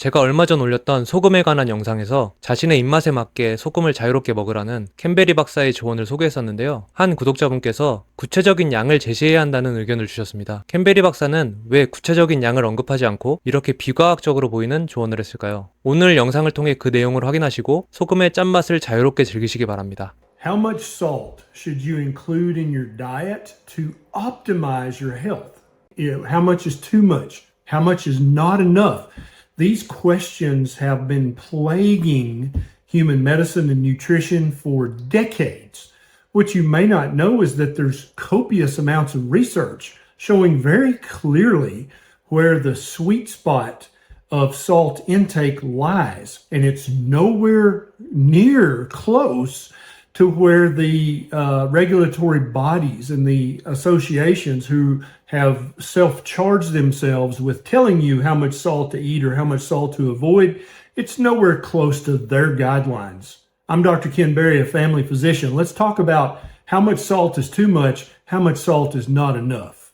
제가 얼마 전 올렸던 소금에 관한 영상에서 자신의 입맛에 맞게 소금을 자유롭게 먹으라는 캔베리 박사의 조언을 소개했었는데요. 한 구독자분께서 구체적인 양을 제시해야 한다는 의견을 주셨습니다. 캔베리 박사는 왜 구체적인 양을 언급하지 않고 이렇게 비과학적으로 보이는 조언을 했을까요? 오늘 영상을 통해 그 내용을 확인하시고 소금의 짠맛을 자유롭게 즐기시기 바랍니다. How much salt should you include in your diet to optimize your health? How much is too much? How much is not enough? These questions have been plaguing human medicine and nutrition for decades. What you may not know is that there's copious amounts of research showing very clearly where the sweet spot of salt intake lies, and it's nowhere near close to where the regulatory bodies and the associations who have self-charged themselves with telling you how much salt to eat or how much salt to avoid, it's nowhere close to their guidelines. I'm Dr. Ken Berry, a family physician. Let's talk about how much salt is too much, how much salt is not enough.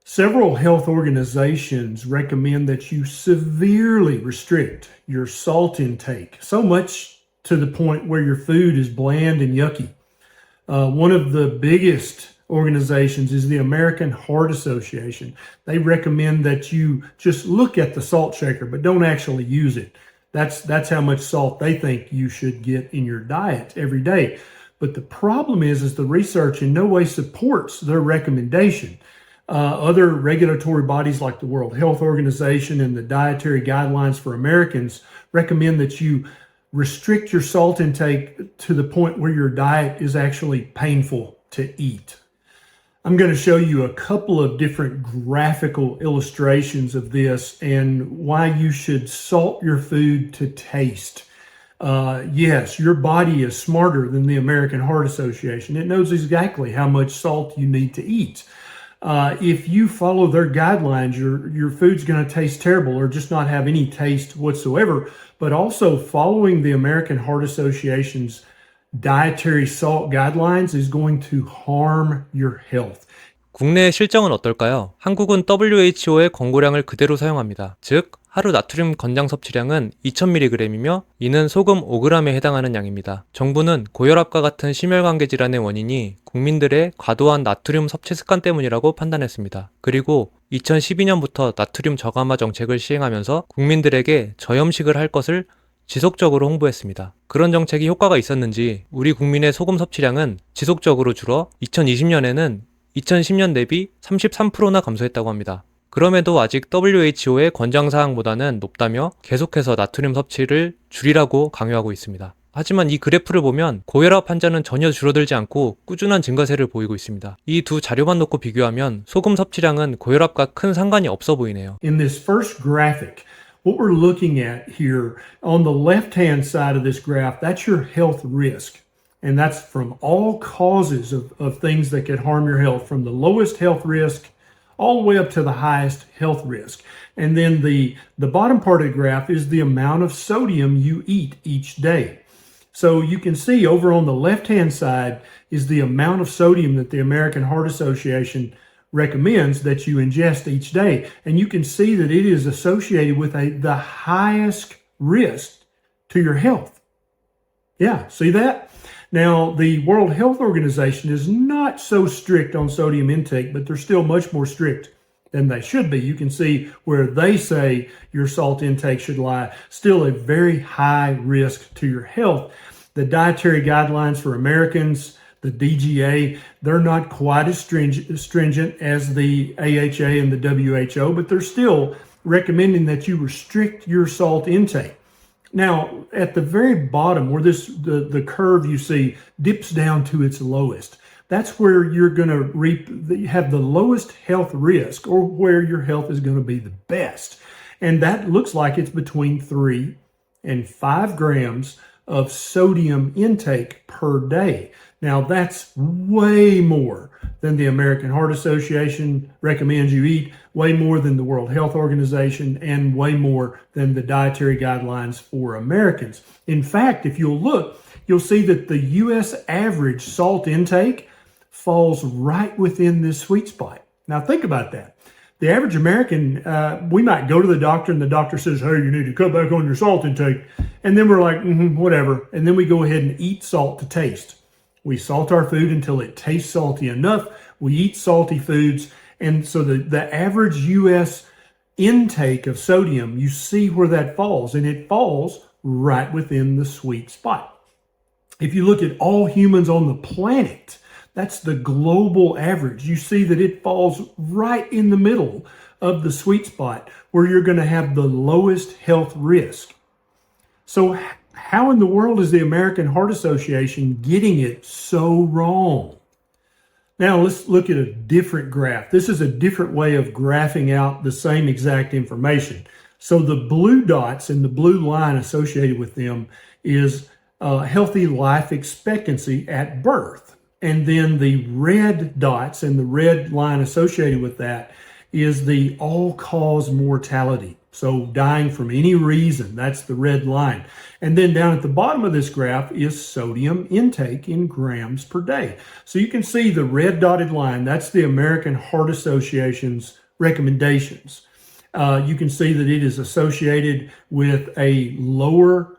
Several health organizations recommend that you severely restrict your salt intake, so much to the point where your food is bland and yucky. One of the biggest organizations is the American Heart Association. They recommend that you just look at the salt shaker, but don't actually use it. That's how much salt they think you should get in your diet every day. But the problem is the research in no way supports their recommendation. Other regulatory bodies like the World Health Organization and the Dietary Guidelines for Americans recommend that you restrict your salt intake to the point where your diet is actually painful to eat. I'm going to show you a couple of different graphical illustrations of this and why you should salt your food to taste. Yes, your body is smarter than the American Heart Association. It knows exactly how much salt you need to eat. If you follow their guidelines, your food's going to taste terrible or just not have any taste whatsoever. But also following the American Heart Association's dietary salt guidelines is going to harm your health. 국내의 실정은 어떨까요? 한국은 WHO의 권고량을 그대로 사용합니다. 즉, 하루 나트륨 권장 섭취량은 2000mg이며 이는 소금 5g에 해당하는 양입니다. 정부는 고혈압과 같은 심혈관계 질환의 원인이 국민들의 과도한 나트륨 섭취 습관 때문이라고 판단했습니다. 그리고 2012년부터 나트륨 저감화 정책을 시행하면서 국민들에게 저염식을 할 것을 지속적으로 홍보했습니다. 그런 정책이 효과가 있었는지 우리 국민의 소금 섭취량은 지속적으로 줄어 2020년에는 2010년 대비 33%나 감소했다고 합니다. 그럼에도 아직 WHO의 권장사항보다는 높다며 계속해서 나트륨 섭취를 줄이라고 강요하고 있습니다. 하지만 이 그래프를 보면 고혈압 환자는 전혀 줄어들지 않고 꾸준한 증가세를 보이고 있습니다. 이 두 자료만 놓고 비교하면 소금 섭취량은 고혈압과 큰 상관이 없어 보이네요. In this first graphic, what we're looking at here on the left-hand side of this graph, that's your health risk. And that's from all causes of things that could harm your health, from the lowest health risk all the way up to the highest health risk. And then the bottom part of the graph is the amount of sodium you eat each day. So you can see over on the left-hand side is the amount of sodium that the American Heart Association recommends that you ingest each day. And you can see that it is associated with the highest risk to your health. Yeah, see that? Now, the World Health Organization is not so strict on sodium intake, but they're still much more strict than they should be. You can see where they say your salt intake should lie, still a very high risk to your health. The Dietary Guidelines for Americans, the DGA, they're not quite as stringent as the AHA and the WHO, but they're still recommending that you restrict your salt intake. Now, at the very bottom, where the curve you see dips down to its lowest, that's where you're going to have the lowest health risk, or where your health is going to be the best. And that looks like it's between 3 and 5 grams of sodium intake per day. Now, that's way more than the American Heart Association recommends you eat, way more than the World Health Organization, and way more than the Dietary Guidelines for Americans. In fact, if you'll look, you'll see that the U.S. average salt intake falls right within this sweet spot. Now, think about that. The average American, we might go to the doctor and the doctor says, hey, you need to cut back on your salt intake. And then we're like, whatever. And then we go ahead and eat salt to taste. We salt our food until it tastes salty enough. We eat salty foods. And so the average U.S. intake of sodium, you see where that falls, and it falls right within the sweet spot. If you look at all humans on the planet, that's the global average. You see that it falls right in the middle of the sweet spot where you're going to have the lowest health risk. So how in the world is the American Heart Association getting it so wrong? Now let's look at a different graph. This is a different way of graphing out the same exact information. So the blue dots and the blue line associated with them is healthy life expectancy at birth. And then the red dots and the red line associated with that is the all-cause mortality. So dying from any reason, that's the red line. And then down at the bottom of this graph is sodium intake in grams per day. So you can see the red dotted line, that's the American Heart Association's recommendations. You can see that it is associated with a lower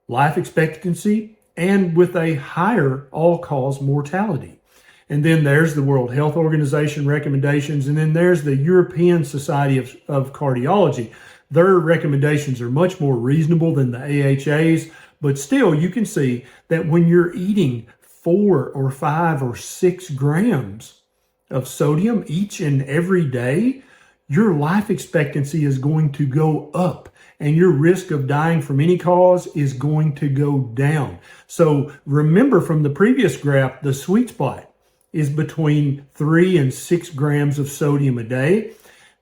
life expectancy and with a higher all-cause mortality. And then there's the World Health Organization recommendations, and then there's the European Society of Cardiology. Their recommendations are much more reasonable than the AHA's, but still you can see that when you're eating 4 or 5 or 6 grams of sodium each and every day, your life expectancy is going to go up and your risk of dying from any cause is going to go down. So remember from the previous graph, the sweet spot is between 3 and 6 grams of sodium a day.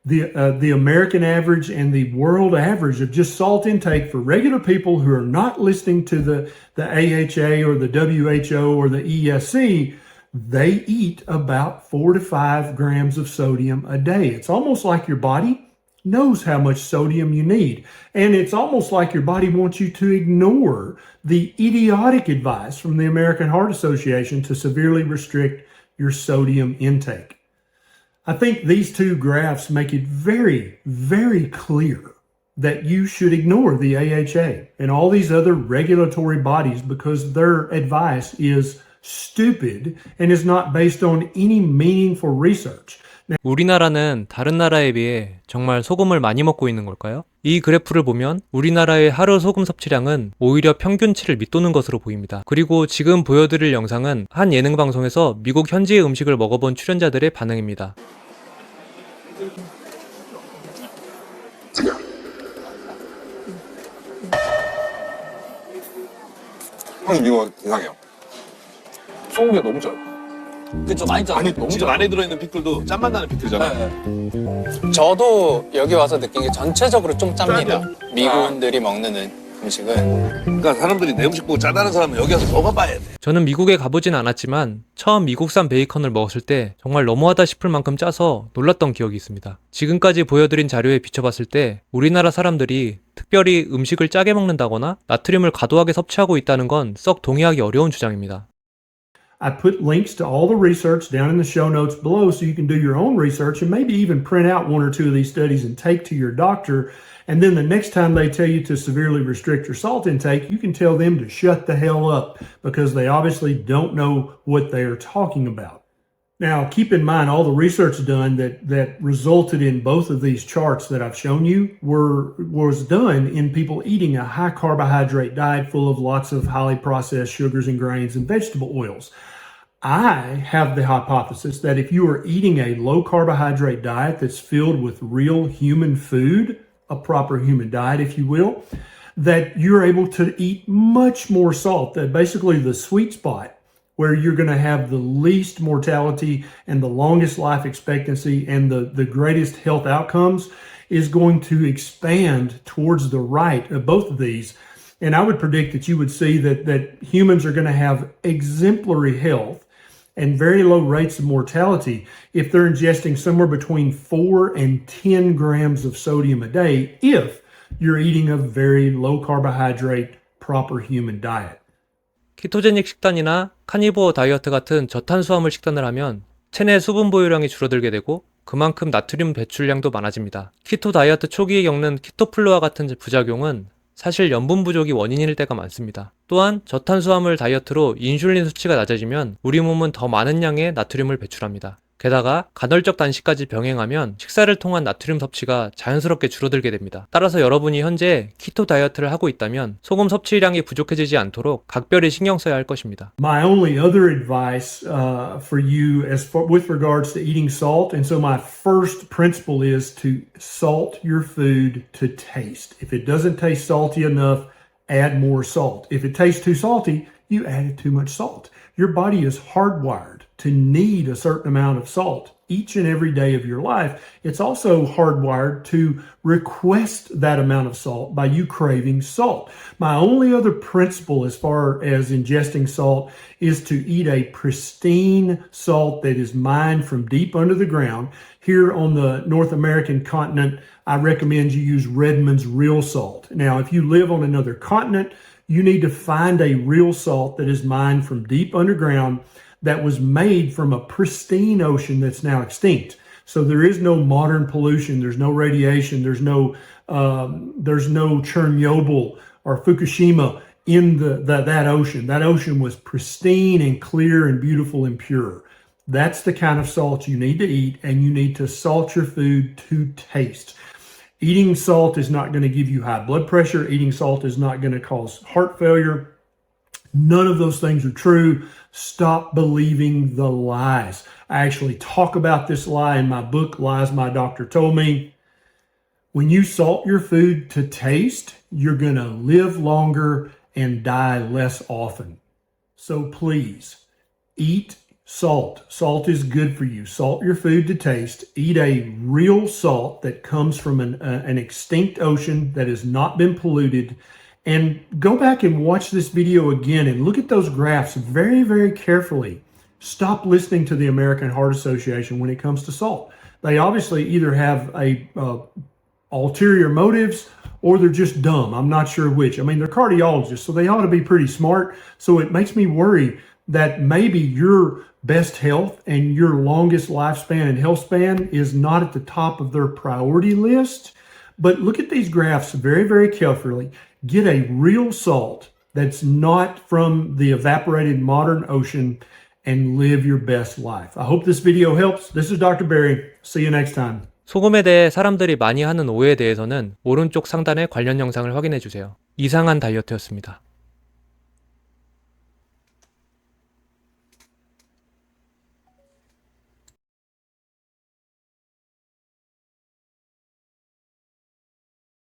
The American average and the world average of just salt intake for regular people who are not listening to the AHA or the WHO or the ESC, they eat about 4 to 5 grams of sodium a day. It's almost like your body knows how much sodium you need. And it's almost like your body wants you to ignore the idiotic advice from the American Heart Association to severely restrict your sodium intake. I think these two graphs make it very, very clear that you should ignore the AHA and all these other regulatory bodies because their advice is stupid and is not based on any meaningful research. 우리나라는 다른 나라에 비해 정말 소금을 많이 먹고 있는 걸까요? 이 그래프를 보면 우리나라의 하루 소금 섭취량은 오히려 평균치를 밑도는 것으로 보입니다. 그리고 지금 보여드릴 영상은 한 예능 방송에서 미국 현지의 음식을 먹어본 출연자들의 반응입니다. 이거 이상해요. 소금이 너무 짜요. 그쵸, 많이 짜. 아니, 지금 안에 들어있는 피클도 짠맛 나는 피클이잖아요. 저도 여기 와서 느낀 게 전체적으로 좀 짭니다. 미국인들이 먹는 음식은. 그러니까 사람들이 내 음식 보고 짜다는 사람은 여기 와서 먹어봐야 돼. 저는 미국에 가보진 않았지만 처음 미국산 베이컨을 먹었을 때 정말 너무하다 싶을 만큼 짜서 놀랐던 기억이 있습니다. 지금까지 보여드린 자료에 비춰봤을 때 우리나라 사람들이 특별히 음식을 짜게 먹는다거나 나트륨을 과도하게 섭취하고 있다는 건 썩 동의하기 어려운 주장입니다. I put links to all the research down in the show notes below so you can do your own research and maybe even print out 1 or 2 of these studies and take to your doctor. And then the next time they tell you to severely restrict your salt intake, you can tell them to shut the hell up because they obviously don't know what they are talking about. Now, keep in mind all the research done that resulted in both of these charts that I've shown you was done in people eating a high carbohydrate diet full of lots of highly processed sugars and grains and vegetable oils. I have the hypothesis that if you are eating a low carbohydrate diet that's filled with real human food, a proper human diet, if you will, that you're able to eat much more salt, that basically the sweet spot where you're going to have the least mortality and the longest life expectancy and the greatest health outcomes is going to expand towards the right of both of these. And I would predict that you would see that humans are going to have exemplary health and very low rates of mortality if they're ingesting somewhere between 4 and 10 grams of sodium a day if you're eating a very low carbohydrate, proper human diet. 키토제닉 식단이나 카니보어 다이어트 같은 저탄수화물 식단을 하면 체내 수분 보유량이 줄어들게 되고 그만큼 나트륨 배출량도 많아집니다. 키토 다이어트 초기에 겪는 키토플루와 같은 부작용은 사실 염분 부족이 원인일 때가 많습니다. 또한 저탄수화물 다이어트로 인슐린 수치가 낮아지면 우리 몸은 더 많은 양의 나트륨을 배출합니다. 게다가 간헐적 단식까지 병행하면 식사를 통한 나트륨 섭취가 자연스럽게 줄어들게 됩니다. 따라서 여러분이 현재 키토 다이어트를 하고 있다면 소금 섭취량이 부족해지지 않도록 각별히 신경 써야 할 것입니다. My only other advice for you with regards to eating salt, and so my first principle is to salt your food to taste. If it doesn't taste salty enough, add more salt. If it tastes too salty, you added too much salt. Your body is hardwired to need a certain amount of salt each and every day of your life. It's also hardwired to request that amount of salt by you craving salt. My only other principle as far as ingesting salt is to eat a pristine salt that is mined from deep under the ground. Here on the North American continent, I recommend you use Redmond's real salt. Now, if you live on another continent, you need to find a real salt that is mined from deep underground that was made from a pristine ocean that's now extinct. So there is no modern pollution, there's no radiation, there's no Chernobyl or Fukushima in that ocean. That ocean was pristine and clear and beautiful and pure. That's the kind of salt you need to eat, and you need to salt your food to taste. Eating salt is not going to give you high blood pressure. Eating salt is not going to cause heart failure. None of those things are true. Stop believing the lies. I actually talk about this lie in my book, Lies My Doctor Told Me. When you salt your food to taste, you're going to live longer and die less often. So please, eat salt. Salt is good for you. Salt your food to taste. Eat a real salt that comes from an extinct ocean that has not been polluted. And go back and watch this video again and look at those graphs very, very carefully. Stop listening to the American Heart Association when it comes to salt. They obviously either have ulterior motives or they're just dumb. I'm not sure which. I mean, they're cardiologists, so they ought to be pretty smart. So it makes me worry that maybe your best health and your longest lifespan and health span is not at the top of their priority list. But look at these graphs very, very carefully. Get a real salt that's not from the evaporated modern ocean and live your best life. I hope this video helps. This is Dr. Barry. See you next time. 소금에 대해 사람들이 많이 하는 오해에 대해서는 오른쪽 상단의 관련 영상을 확인해 주세요. 이상한 다이어트였습니다.